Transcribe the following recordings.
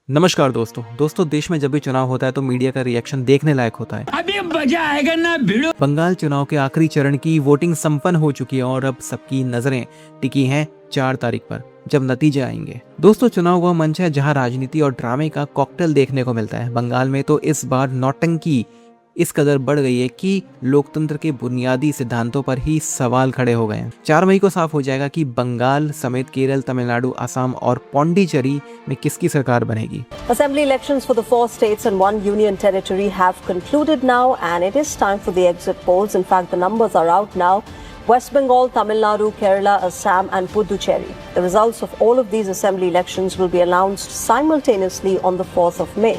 नमस्कार दोस्तों देश में जब भी चुनाव होता है तो मीडिया का रिएक्शन देखने लायक होता है। अभी मजा आएगा ना भिड़ो। बंगाल चुनाव के आखिरी चरण की वोटिंग संपन्न हो चुकी है और अब सबकी नजरें टिकी हैं 4 तारीख पर जब नतीजे आएंगे। दोस्तों चुनाव वह मंच है जहां राजनीति और ड्रामे का कॉकटेल देखने को मिलता है। बंगाल में तो इस बार नौटंकी इस कदर बढ़ गई है कि लोकतंत्र के बुनियादी सिद्धांतों पर ही सवाल खड़े हो गए हैं। 4 मई को साफ हो जाएगा कि बंगाल समेत केरल, तमिलनाडु, असम और पौंडीचेरी में किसकी सरकार बनेगी। Assembly elections for the 4 states and 1 union territory have concluded now, and it is time for the exit polls. In fact, the numbers are out now. West Bengal, Tamil Nadu, Kerala, Assam and Puducherry. The results of all of these assembly elections will be announced simultaneously on the 4th of May.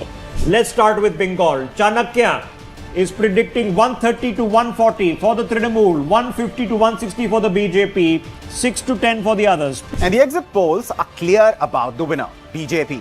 Let's start with Bengal. Chanakya is predicting 130 to 140 for the Trinamool, 150 to 160 for the BJP, 6 to 10 for the others. And the exit polls are clear about the winner, BJP.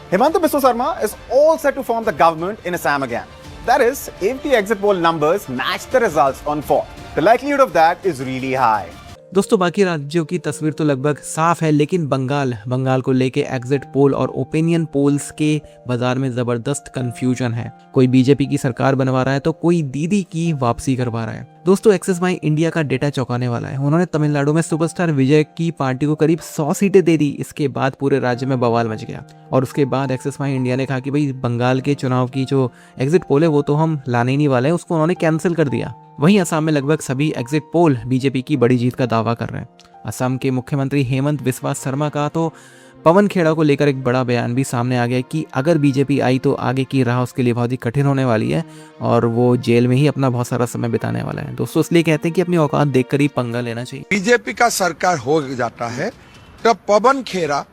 Himanta Biswa Sarma is all set to form the government in Assam again. That is, if the exit poll numbers match the results on 4th. The likelihood of that is really high. दोस्तों बाकी राज्यों की तस्वीर तो लगभग साफ है, लेकिन बंगाल को लेके एग्जिट पोल और ओपिनियन पोल्स के बाजार में जबरदस्त कंफ्यूजन है। कोई बीजेपी की सरकार बनवा रहा है तो कोई दीदी की वापसी करवा रहा है। दोस्तों एक्सिस माई इंडिया का डेटा चौंकाने वाला है। उन्होंने तमिलनाडु में सुपरस्टार विजय की पार्टी को करीब 100 सीटें दे दी। इसके बाद पूरे राज्य में बवाल मच गया और उसके बाद एक्सिस माई इंडिया ने कहा कि भाई बंगाल के चुनाव की जो एग्जिट पोल है वो तो हम लाने ही नहीं वाले हैं, उसको उन्होंने कैंसिल कर दिया। वहीं असम में लगभग सभी एग्जिट पोल बीजेपी की बड़ी जीत का दावा कर रहे हैं। असम के मुख्यमंत्री हेमंत बिस्वा शर्मा का तो पवन खेड़ा को लेकर एक बड़ा बयान भी सामने आ गया कि अगर बीजेपी आई तो आगे की राह उसके लिए बहुत ही कठिन होने वाली है और वो जेल में ही अपना बहुत सारा समय बिताने वाला है। दोस्तों इसलिए कहते हैं कि अपनी औकात देखकर ही पंगा लेना चाहिए। बीजेपी का सरकार हो जाता है तो पवन खेड़ा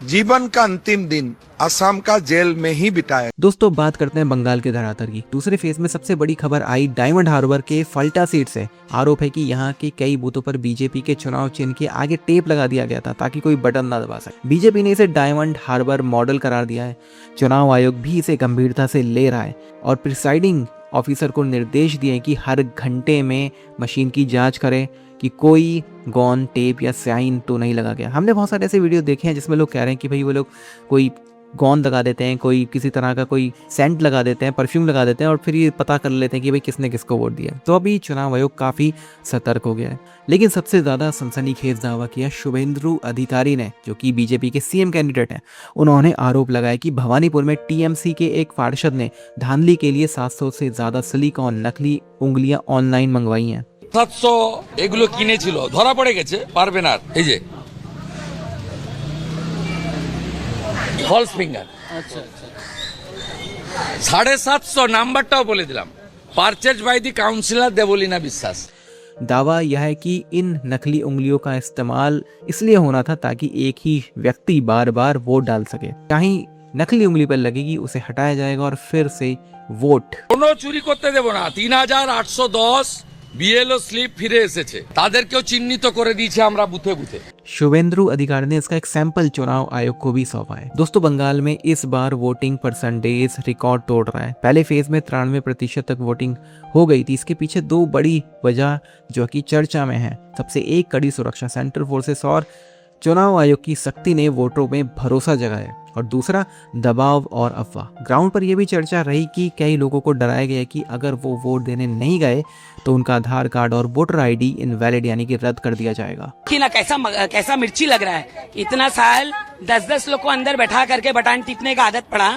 जीवन का अंतिम दिन असम का जेल में ही बिताया। दोस्तों बात करते हैं बंगाल के धरातल की। दूसरे फेज में सबसे बड़ी खबर आई डायमंड हार्बर के फल्टा सीट से। आरोप है कि यहाँ के कई बूथों पर बीजेपी के चुनाव चिन्ह के आगे टेप लगा दिया गया था ताकि कोई बटन ना दबा सके। बीजेपी ने इसे डायमंड हार्बर मॉडल करार दिया है। चुनाव आयोग भी इसे गंभीरता से ले रहा है और प्रिसाइडिंग ऑफिसर को निर्देश दिए कि हर घंटे में मशीन की जांच करें कि कोई गॉन, टेप या साइन तो नहीं लगा गया। हमने बहुत सारे ऐसे वीडियो देखे हैं जिसमें लोग कह रहे हैं कि भाई वो लोग कोई गॉन लगा देते हैं, कोई किसी तरह का कोई सेंट लगा देते हैं, परफ्यूम लगा देते हैं और फिर ये पता कर लेते हैं कि भाई किसने किसको वोट दिया। तो अभी चुनाव आयोग काफ़ी सतर्क हो गया है। लेकिन सबसे ज़्यादा सनसनीखेज दावा किया शुभेंदु अधिकारी ने, जो कि बीजेपी के सीएम कैंडिडेट हैं। उन्होंने आरोप लगाया कि भवानीपुर में टीएमसी के एक पार्षद ने धांधली के लिए 700 से ज़्यादा सिलिकॉन नकली उंगलियां ऑनलाइन मंगवाई हैं। 700 এগুলো কিনেছিল, ধরা পড়ে গেছে, পারবে না। এই যে ফলস ফিঙ্গার, আচ্ছা 750 নাম্বারটাও বলে দিলাম। Purchase by the councillor Debolina Biswas. दावा यह है कि इन नकली उंगलियों का इस्तेमाल इसलिए होना था ताकि एक ही व्यक्ति बार बार वोट डाल सके। कहीं नकली उंगली पर लगेगी उसे हटाया जाएगा और फिर से वोट। কোনো চুরি করতে দেব না। 3810 বিএলও স্লিপ ফিরে এসেছে, তাদেরকেও চিহ্নিত করে দিয়েছে আমরা বুথে বুথে। शुभेंदु अधिकारी ने इसका एक सैंपल चुनाव आयोग को भी सौंपा है। दोस्तों बंगाल में इस बार वोटिंग परसेंटेज रिकॉर्ड तोड़ रहा है। पहले फेज में 93% तक वोटिंग हो गई थी। इसके पीछे 2 बड़ी वजह जो कि चर्चा में है। सबसे एक कड़ी सुरक्षा, सेंट्रल फोर्सेस और चुनाव आयोग की सख्ती ने वोटरों में भरोसा जगाया और दूसरा दबाव और अफवाह। ग्राउंड पर यह भी चर्चा रही कि कई लोगों को डराया गया कि अगर वो वोट देने नहीं गए तो उनका आधार कार्ड और वोटर आईडी इनवैलिड यानी कि रद्द कर दिया जाएगा। कि ना कैसा मिर्ची लग रहा है। इतना साल 10-10 लोग को अंदर बैठा करके बटन टिपने का आदत पड़ा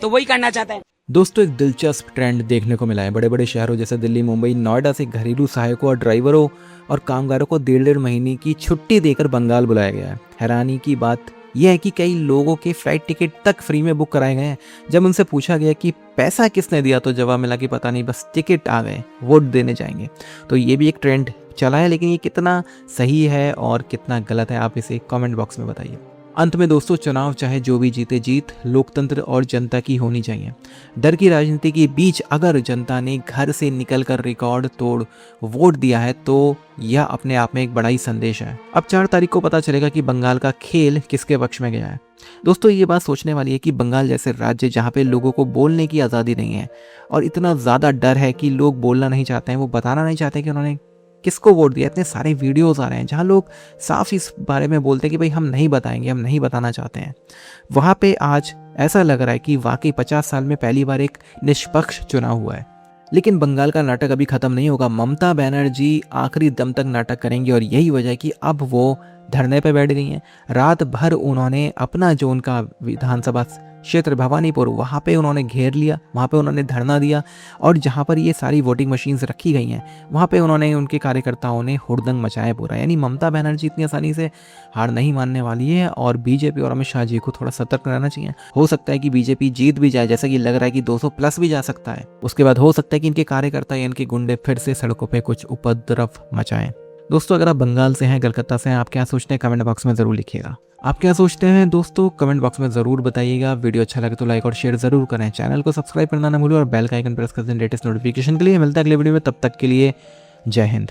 तो वही करना चाहता है। दोस्तों एक दिलचस्प ट्रेंड देखने को मिला है। बड़े बड़े शहरों जैसे दिल्ली, मुंबई, नोएडा से घरेलू सहायकों और ड्राइवरों और कामगारों को 1.5 महीने की छुट्टी देकर बंगाल बुलाया गया है। हैरानी की बात यह है कि कई लोगों के फ्लाइट टिकट तक फ्री में बुक कराए गए हैं। जब उनसे पूछा गया कि पैसा किसने दिया तो जवाब मिला कि पता नहीं, बस टिकट आ गए, वोट देने जाएंगे। तो ये भी एक ट्रेंड चला है, लेकिन ये कितना सही है और कितना गलत है आप इसे कमेंट बॉक्स में बताइए। अंत में दोस्तों चुनाव चाहे जो भी जीते, जीत लोकतंत्र और जनता की होनी चाहिए। डर की राजनीति के बीच अगर जनता ने घर से निकलकर रिकॉर्ड तोड़ वोट दिया है तो यह अपने आप में एक बड़ा ही संदेश है। अब 4 तारीख को पता चलेगा कि बंगाल का खेल किसके पक्ष में गया है। दोस्तों ये बात सोचने वाली है कि बंगाल जैसे राज्य जहाँ पे लोगों को बोलने की आज़ादी नहीं है और इतना ज़्यादा डर है कि लोग बोलना नहीं चाहते हैं, वो बताना नहीं चाहते कि उन्होंने किसको वोट दिया। इतने सारे वीडियोस आ रहे हैं जहां लोग साफ इस बारे में बोलते हैं कि भाई हम नहीं बताएंगे, हम नहीं बताना चाहते हैं। वहां पे आज ऐसा लग रहा है कि वाकई 50 साल में पहली बार एक निष्पक्ष चुनाव हुआ है। लेकिन बंगाल का नाटक अभी खत्म नहीं होगा। ममता बनर्जी आखिरी दम तक नाटक करेंगी और यही वजह है कि अब वो धरने पे बैठ गई हैं। रात भर उन्होंने अपना जो उनका विधानसभा क्षेत्र भवानीपुर, वहाँ पे उन्होंने घेर लिया, वहाँ पे उन्होंने धरना दिया और जहाँ पर ये सारी वोटिंग मशीन्स रखी गई हैं वहाँ पे उन्होंने, उनके कार्यकर्ताओं ने हुड़दंग मचाया पूरा। यानी ममता बनर्जी इतनी आसानी से हार नहीं मानने वाली है और बीजेपी और अमित शाह जी को थोड़ा सतर्क रहना चाहिए। हो सकता है कि बीजेपी जीत भी जाए, जैसा कि लग रहा है कि 200 प्लस भी जा सकता है। उसके बाद हो सकता है कि इनके कार्यकर्ता या इनके गुंडे फिर से सड़कों पर कुछ उपद्रव मचाएं। दोस्तों, अगर आप बंगाल से हैं, कलकत्ता से हैं, आप क्या सोचते हैं कमेंट बॉक्स में ज़रूर लिखिएगा। आप क्या सोचते हैं दोस्तों, कमेंट बॉक्स में ज़रूर बताइएगा। वीडियो अच्छा लगे तो लाइक और शेयर ज़रूर करें। चैनल को सब्सक्राइब करना ना भूलें और बेल का आइकन प्रेस कर दें लेटेस्ट नोटिफिकेशन के लिए। मिलता है अगले वीडियो में, तब तक के लिए जय हिंद।